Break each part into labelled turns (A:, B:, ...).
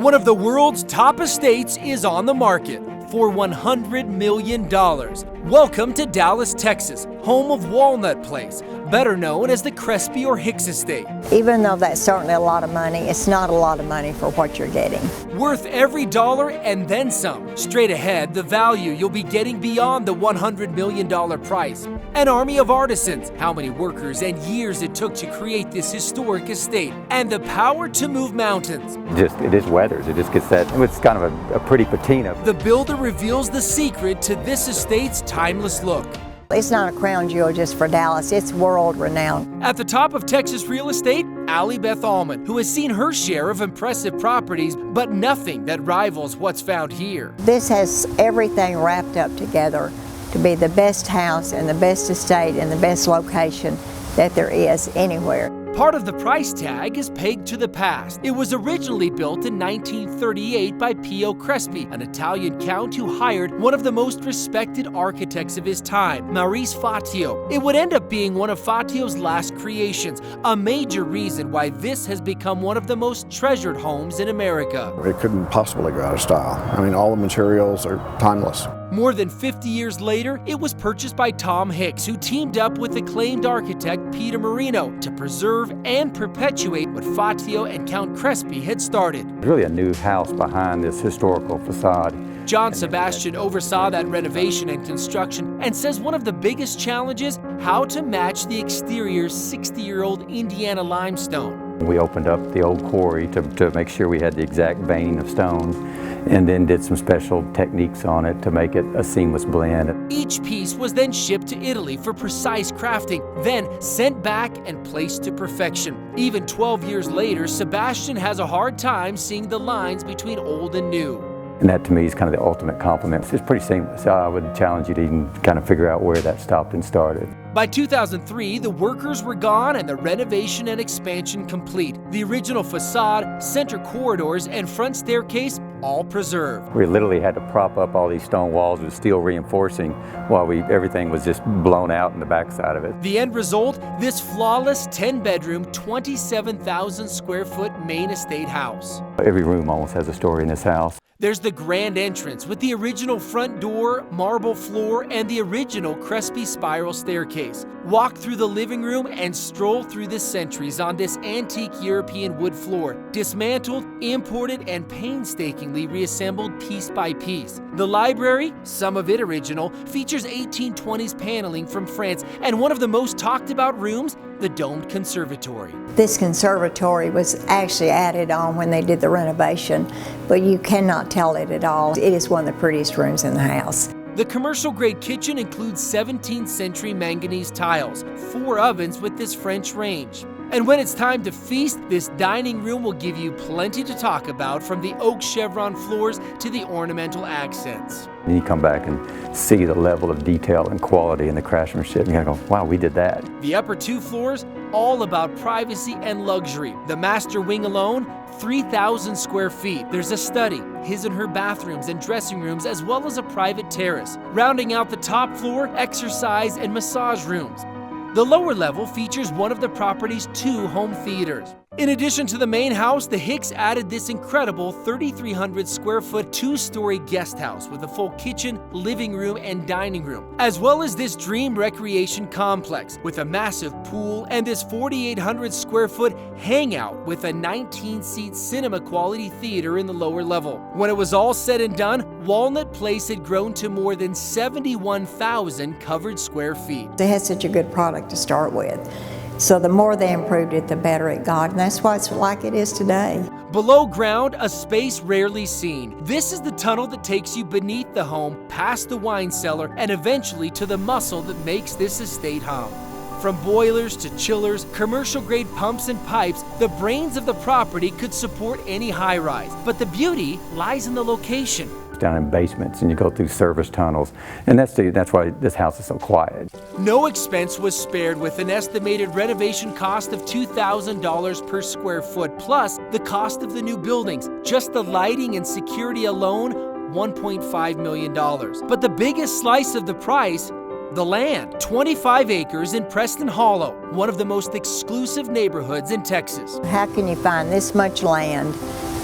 A: One of the world's top estates is on the market for $100 million. Welcome to Dallas, Texas, home of Walnut Place, better known as the Crespi or Hicks estate.
B: Even though that's certainly a lot of money, it's not a lot of money for what you're getting.
A: Worth every dollar and then some. Straight ahead, the value you'll be getting beyond the $100 million price. An army of artisans, how many workers and years it took to create this historic estate, and the power to move mountains.
C: It just weathers. It just gets that, it's kind of a pretty patina.
A: The builder reveals the secret to this estate's timeless look.
B: It's not a crown jewel just for Dallas, it's world renowned.
A: At the top of Texas real estate, Allie Beth Allman, who has seen her share of impressive properties, but nothing that rivals what's found here.
B: This has everything wrapped up together to be the best house and the best estate and the best location that there is anywhere.
A: Part of the price tag is pegged to the past. It was originally built in 1938 by P.O. Crespi, an Italian count who hired one of the most respected architects of his time, Maurice Fatio. It would end up being one of Fatio's last creations, a major reason why this has become one of the most treasured homes in America.
D: It couldn't possibly go out of style. I mean, all the materials are timeless.
A: More than 50 years later, it was purchased by Tom Hicks, who teamed up with acclaimed architect Peter Marino to preserve and perpetuate what Fatio and Count Crespi had started.
C: There's really a new house behind this historical facade.
A: John Sebastian oversaw that renovation and construction and says one of the biggest challenges, how to match the exterior 60-year-old Indiana limestone.
C: We opened up the old quarry to make sure we had the exact vein of stone, and then did some special techniques on it to make it a seamless blend.
A: Each piece was then shipped to Italy for precise crafting, then sent back and placed to perfection. Even 12 years later, Sebastian has a hard time seeing the lines between old and new.
C: And that to me is kind of the ultimate compliment. It's pretty seamless. I would challenge you to even kind of figure out where that stopped and started.
A: By 2003, the workers were gone and the renovation and expansion complete. The original facade, center corridors, and front staircase all preserved.
C: We literally had to prop up all these stone walls with steel reinforcing while everything was just blown out in the backside of it.
A: The end result, this flawless 10-bedroom, 27,000 square foot main estate house.
C: Every room almost has a story in this house.
A: There's the grand entrance with the original front door, marble floor, and the original Crespi spiral staircase. Walk through the living room and stroll through the centuries on this antique European wood floor, dismantled, imported, and painstakingly reassembled piece by piece. The library, some of it original, features 1820s paneling from France, and one of the most talked about rooms, the domed conservatory.
B: This conservatory was actually added on when they did the renovation, but you cannot tell it at all. It is one of the prettiest rooms in the house.
A: The commercial-grade kitchen includes 17th century manganese tiles, 4 ovens with this French range. And when it's time to feast, this dining room will give you plenty to talk about, from the oak chevron floors to the ornamental accents.
C: And you come back and see the level of detail and quality in the craftsmanship, and you gotta go, wow, we did that.
A: The upper 2 floors, all about privacy and luxury. The master wing alone, 3,000 square feet. There's a study, his and her bathrooms and dressing rooms, as well as a private terrace. Rounding out the top floor, exercise and massage rooms. The lower level features one of the property's 2 home theaters. In addition to the main house, the Hicks added this incredible 3,300 square foot 2-story guest house with a full kitchen, living room, and dining room, as well as this dream recreation complex with a massive pool and this 4,800 square foot hangout with a 19-seat cinema quality theater in the lower level. When it was all said and done, Walnut Place had grown to more than 71,000 covered square feet.
B: They had such a good product to start with. So the more they improved it, the better it got, and that's why it's like it is today.
A: Below ground, a space rarely seen. This is the tunnel that takes you beneath the home, past the wine cellar, and eventually to the muscle that makes this estate hum. From boilers to chillers, commercial-grade pumps and pipes, the brains of the property could support any high-rise. But the beauty lies in the location.
C: Down in basements, and you go through service tunnels, and that's why this house is so quiet.
A: No expense was spared, with an estimated renovation cost of $2,000 per square foot, plus the cost of the new buildings. Just the lighting and security alone, $1.5 million. But the biggest slice of the price, the land. 25 acres in Preston Hollow, one of the most exclusive neighborhoods in Texas.
B: How can you find this much land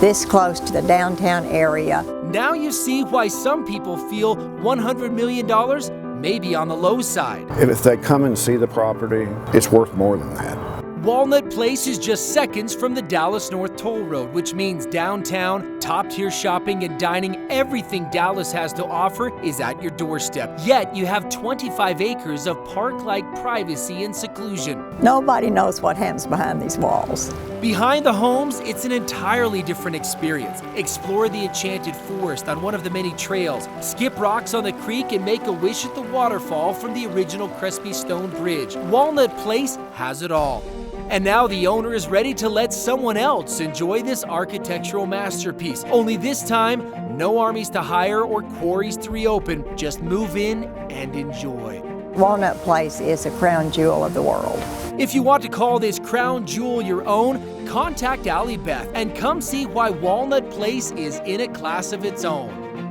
B: this close to the downtown area.
A: Now you see why some people feel $100 million may be on the low side.
D: If they come and see the property, it's worth more than that.
A: Walnut Place is just seconds from the Dallas North Toll Road, which means downtown, top-tier shopping and dining, everything Dallas has to offer is at your doorstep. Yet you have 25 acres of park-like privacy and seclusion.
B: Nobody knows what happens behind these walls.
A: Behind the homes, it's an entirely different experience. Explore the enchanted forest on one of the many trails, skip rocks on the creek, and make a wish at the waterfall from the original Crespi stone bridge. Walnut Place has it all. And now the owner is ready to let someone else enjoy this architectural masterpiece. Only this time, no armies to hire or quarries to reopen. Just move in and enjoy.
B: Walnut Place is a crown jewel of the world.
A: If you want to call this crown jewel your own, contact Allie Beth and come see why Walnut Place is in a class of its own.